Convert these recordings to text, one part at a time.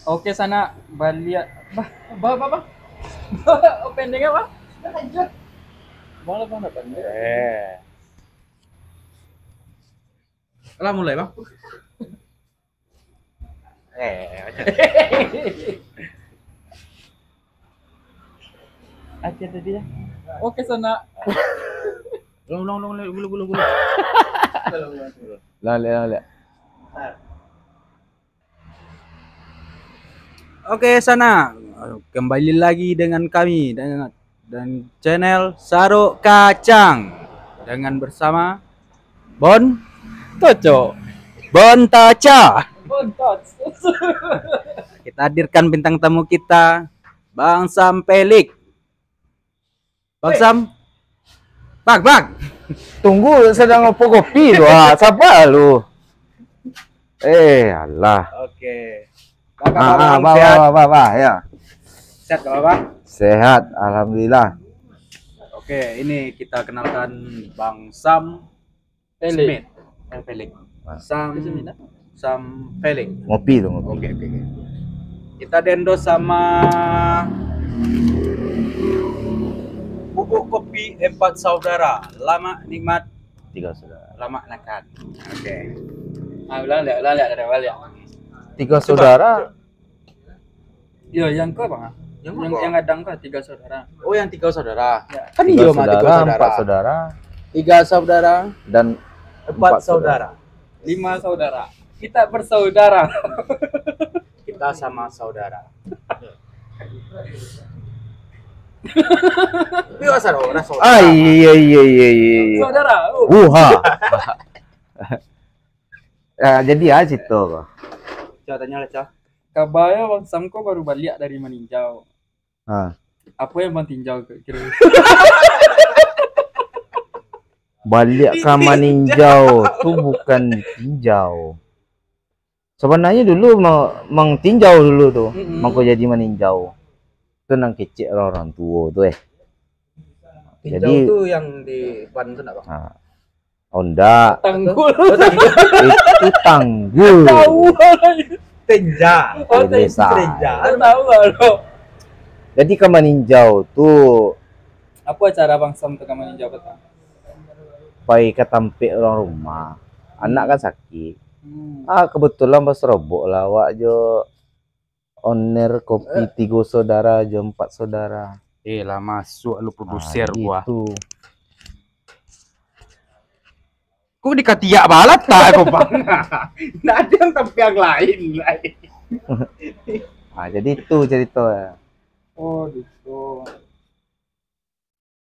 Oke sana balik bah. Oh, pendeknya apa? Lanjut. Boleh bang, pendek. Lah mulai bang. Aja tadi ya. Oke sana. Long gulu. Lale. Oke sana, kembali lagi dengan kami dan channel Saruk Kacang dengan bersama Bon Toco. Bon Taca. Bontot. Kita hadirkan bintang tamu kita, Bang Sam Pelik. Bang Sam, bang. Tunggu, sedang ngopo kopi lu. Siapa lu? Allah. Oke. Bang, Bah, ya. Sehat gak apa-apa? Sehat, alhamdulillah. Oke, ini kita kenalkan Bang Sam Pelik. Pelik. Sam Pelik. Ngopi tuh, ngopi. Oke. Kita dendo sama bubuk kopi 4 saudara. Lama nikmat, 3 saudara. lama nakan. Oke. Ah, ulang lihat dari awal ya. 3 saudara. Iya, yang ke bang. Yang adang ke 3 saudara. Oh, yang 3 saudara. Ya. Kan 3 iya mah 3 saudara, saudara. 4 saudara 3 saudara, dan 4 saudara. 5 saudara. Kita bersaudara. Kita sama saudara. Iya saudara. Iya. Saudara. Wuha. Ya, jadi aja situ. Coba tanya lah, Coba. Kabaya bang Samko baru balik dari meninjau. Ah. Apa yang bang tinjau kira? Balik ke meninjau tuh bukan tinjau. Sebenarnya dulu mang tinjau dulu tuh, mangko jadi meninjau. Itu nang kecil orang tua tuh Tinjau Jadi tuh yang di depan itu enggak, Bang? nah, Honda Tanggul. itu tanggul. Tahu. Tenja. Oh, Desa. Tahu lo. Jadi ke meninjau tuh Apa cara bang Sam untuk meninjau petang? pai ketampik orang rumah. Anak kan sakit. Hmm. Kebetulan pas robok lah wak jo owner kopi 3 saudara jo 4 saudara. Lah masuk lu produser gua. Gitu. Kok dikatiak balat tak aku, Bang? Nggak ada yang tapi yang lain. Jadi itu cerita. Oh gitu.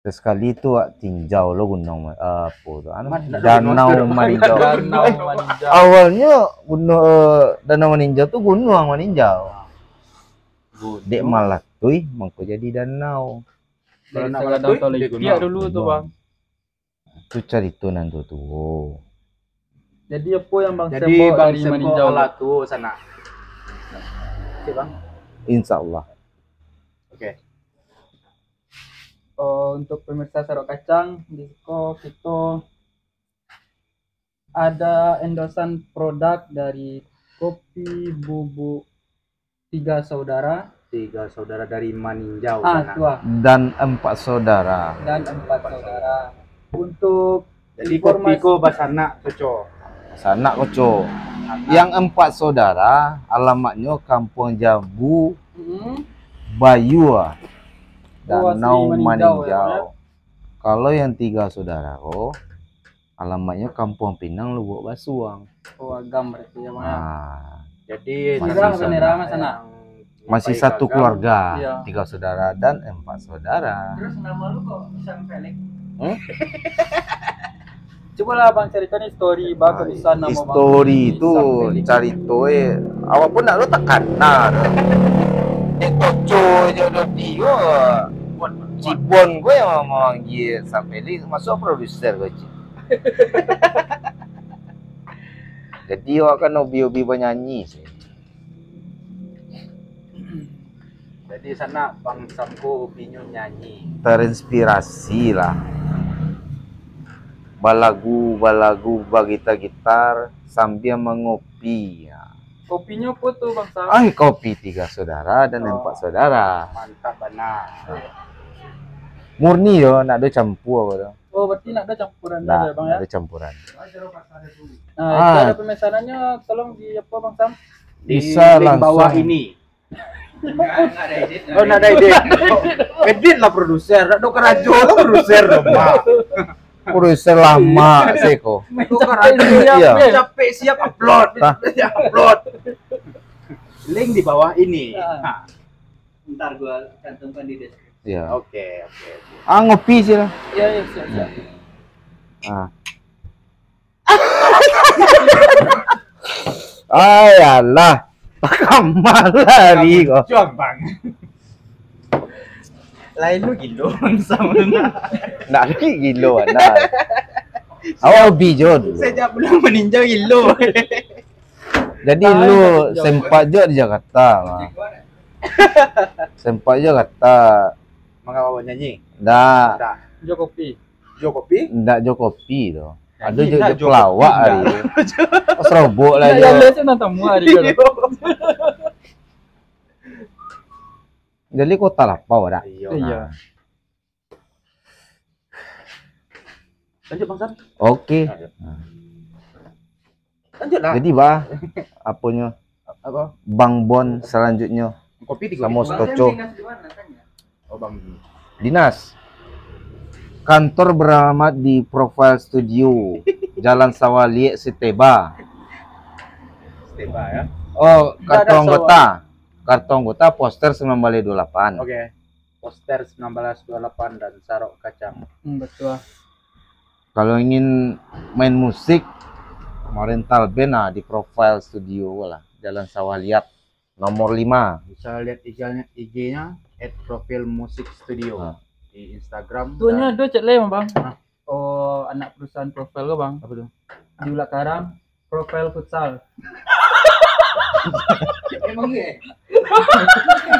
Sekali itu wak tinjau lo gunung apa tuh? Danau Danau Maninjau. meninjau. Awalnya Danau Maninjau tuh gunung Maninjau. Dek malah tuh mangko jadi danau. Kalau Dari nak salah danau tuh, tolong di dia gunung. dulu tuh bang. Itu cerita nanti tuh. Jadi apa yang bang Jadi Sembo Bang dari Sembo meninjau? ala tuh sana. Oke, Bang. Insya Allah. Oke. Untuk pemirsa Saruk Kacang, di kita ada endorsan produk dari kopi bubuk 3 saudara 3 saudara dari Maninjau. tua Dan 4 saudara. dan 4 saudara. Untuk Jadi kopi ko basana cocok. Sanak koco. Yang 4 saudara alamatnya Kampung Jambu, Bayu, Danau asli Maninjau, ya, Maninjau. Kalau yang 3 saudara alamatnya Kampung Pinang, Lubuk Basuang. Agam berarti ya bang. Jadi Masih Nerama sana. Masih satu keluarga, Iya. 3 saudara dan 4 saudara. Terus nama lu kok Sam Pelik? Coba lah bang ceritakan story bang bisa nama bang. Story itu Sam Pelik. cari toe. Awak pun nak lo tekan nah. Koco jodoh dia. Cibon gue yang mau manggil sampai ini masuk produser gue. Jadi awak kan hobi-hobi penyanyi sih. Jadi sana Bang Samko hobinya nyanyi. Terinspirasi lah. Balagu bagita gitar sambil mengopi ya. Kopinya apa tuh Bang Sam? Ay, kopi 3 saudara dan 4 saudara. Mantap benar. Murni yo, nak ada campur apa tuh. Oh, berarti nak ada campuran Nggak, ya Bang ya? ada campuran. Nah, itu Ah. ada pemesanannya, tolong di apa Bang Sam? Di Bisa link langsung. bawah ini. Oh, nggak ada ide. Edit lah produser. Nak dokter ajo lah produser dong, Mak. Produser lama Seko. Dokter Capek ajo siap, iya. ya. capek siap upload. Tah. Siap upload. Link di bawah ini. Ah. Nah, Ntar gua cantumkan di deskripsi. Ya. Oke. Ah, ngopi sih lah. Iya, iya, siap, siap. Ah. Ayalah. Kamal lari kok. Coba bang. Lain lu gilo sama Nak lagi gilo nah. Awak hobi jo. Sejak belum meninjau gilo. Jadi Tahu lu tak jauh. sempat je di Jakarta. Mah. Sempat je kata. Mengapa mau nyanyi? Ndak, Ada. Jo kopi. Jo kopi? ndak jo kopi tu. Ada Nyanyi je nak je jo pelawak kopi, hari. ndak. Oh, serobok lah Ya, jo. ya, saya nonton semua hari kan. Jadi kota lapau dah. Iya. Lanjut Bang Sam. Okey. Lanjut lah. Jadi bah apanya Apa? Bang Bon selanjutnya Kopi 3 sama ribu. Stoco. Dinas di mana tanya? Oh Bang. Dinas. Kantor beralamat di Profile Studio, Jalan Sawaliek, Seteba. Steba ya. Oh, Nggak kartu ada anggota. Kartu anggota poster 1928. Oke. Poster 1928 dan sarok kacang. Betul. Kalau ingin main musik, mau rental band di Profile Studio lah, Jalan Sawaliat nomor 5. Bisa lihat IG-nya @profilmusikstudio Ah. di Instagram. Tuhnya dan- do cek le Bang. Hah? Oh, anak perusahaan profil lo Bang. apa tuh? Di Ulak Karang, profil futsal. Emang iya?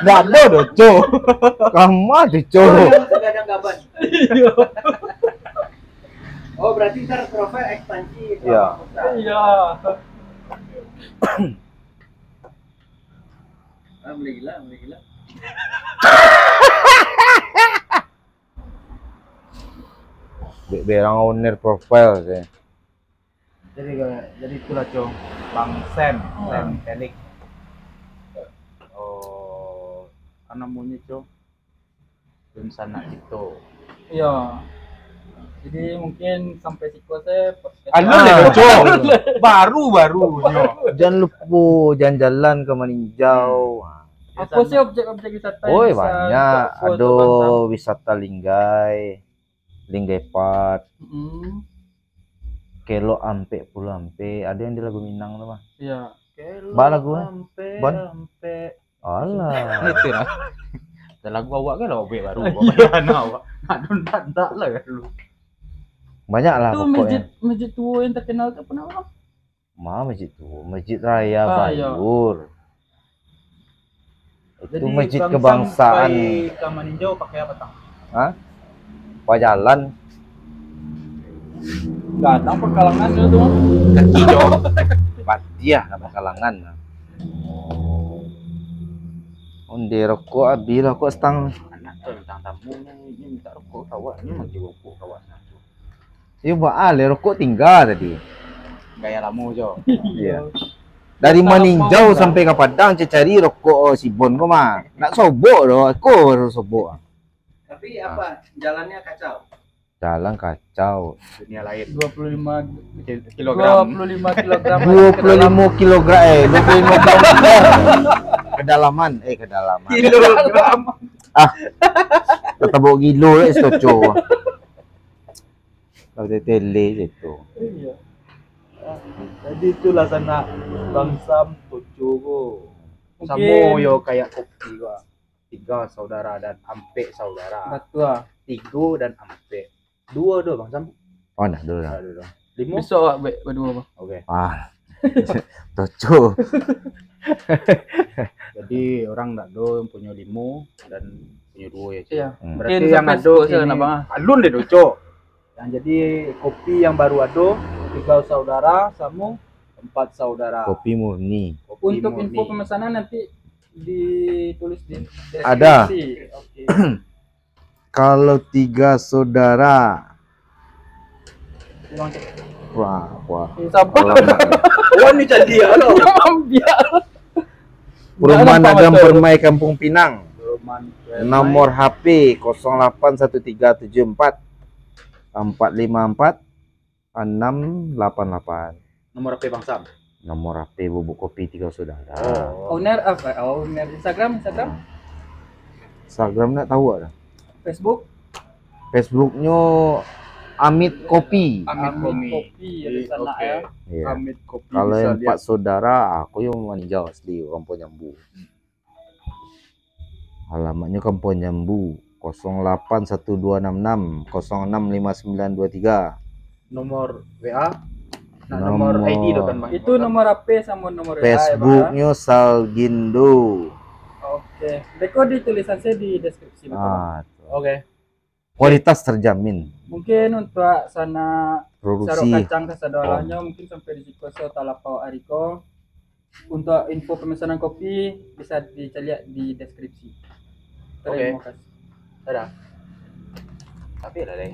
Nggak ada doh, Cok. Kamu ada, Cok. Yang segadang gaban. Oh, berarti ntar profil ekspansi. Iya. Iya. Ah, boleh gila, boleh gila. Berang owner profile sih. Jadi itulah Cong. Bang Sam Felix. Oh, apa namanya Cong? Belum sana itu. Iya. Jadi mungkin sampai siku saya podcast. Anu Ah. deh Cong. Baru-barunya. Jangan lupa jalan-jalan ke Meninjau. Apa sih objek-objek wisata? yang Oi bisa banyak. dibawa ke Ada Bang Sam? wisata Linggai, Linggai Park, Mm, Kelo Ampe, Pulau Ampe. Ada yang di lagu Minang tuh mah. iya. Mbak lagu Bon? Sampai Alah. itu lah. Dan lagu awak kan awak baru bayan awak. Aduh tak lah kan lu. Banyak lah Itu pokoknya. masjid tua yang terkenal itu apa namanya? Mah masjid tuh, Masjid Raya Ah, iya. Bayur. Itu Jadi masjid Bang Sam kebangsaan. sampai ke Meninjau pakai apa tang? Pak Jalan. Datang perkalangan itu tuh. Batiah nama kalangan. Onde rokok habis rokok setang. Anak tuh tentang tamu ini minta rokok kawan, ini mesti rokok kawan. Ya buat rokok tinggal tadi. Gaya lama Jo. Iya. Dari Meninjau sampai ke Padang cari rokok si Bon kau mah. Nak sobok doh, aku harus sobok. Tapi apa? Jalannya kacau. Jalan kacau. Dunia lain. 25 Kilogram. 25 kilogram. 25 kilogram 25 kilogram. Kedalaman, kedalaman. Kilogram. Kata bawa gilo stoco. Kalau tele itu. Iya. Jadi itulah sana Bang Sam tujuh go. Mungkin- Samo yo kayak kopi gua. 3 saudara dan Ampe saudara. Betul. 3 dan Ampe. 2 do Bang Sam. Oh nah dulu lah. Aduh. 5. Besok Wak, berdua Bang. Oke. Stoco. Jadi orang ndak do yang punya 5 dan punya 2 ya. Cik. Iya. Berarti Mungkin yang sampai ado 10 saya ini nak, Bang. alun deh doco. Yang jadi kopi yang baru ado 3 saudara Samu 4 saudara. Kopi murni. Kopi Untuk murni. info pemesanan nanti ditulis di deskripsi. Ada. Oke. Kalau 3 saudara. Ulang cek. Wah. Sabar. Alamak. Oh, ini jadi ya lo. Biar. Perumahan Jangan Agam lupa, Permai Kampung Pinang. Roman. Nomor HP 081374 454 688. Nomor HP Bang Sam. Nomor HP Bubuk Kopi 3 saudara. Owner apa? Owner Instagram. Instagram nak tahu ada. Facebook. Facebooknya Amit Kopi. Amit Kopi. Kopi ada sana Oke. ya. Iya. Amit Kopi. Kalau bisa yang 4 lihat. saudara, aku yang meninjau asli Kampung Jambu. Alamatnya Kampung Jambu 081266 065923. Nomor WA. Nah, Nomor- nomor ID do kan Bang. Itu nomor HP sama nomor WA ya, Bang, ya? Facebooknya Salgindo. Oke. Beko di tulisan saya di deskripsi. Beko. Ah, tuh. Oke. Kualitas terjamin. Mungkin untuk sana sarung Produksi kacang kesadolanya mungkin sampai di Sikoso Talapau Ariko. Untuk info pemesanan kopi bisa dicari di deskripsi. Oke. Terima kasih. Dadah. Tapi ada deh.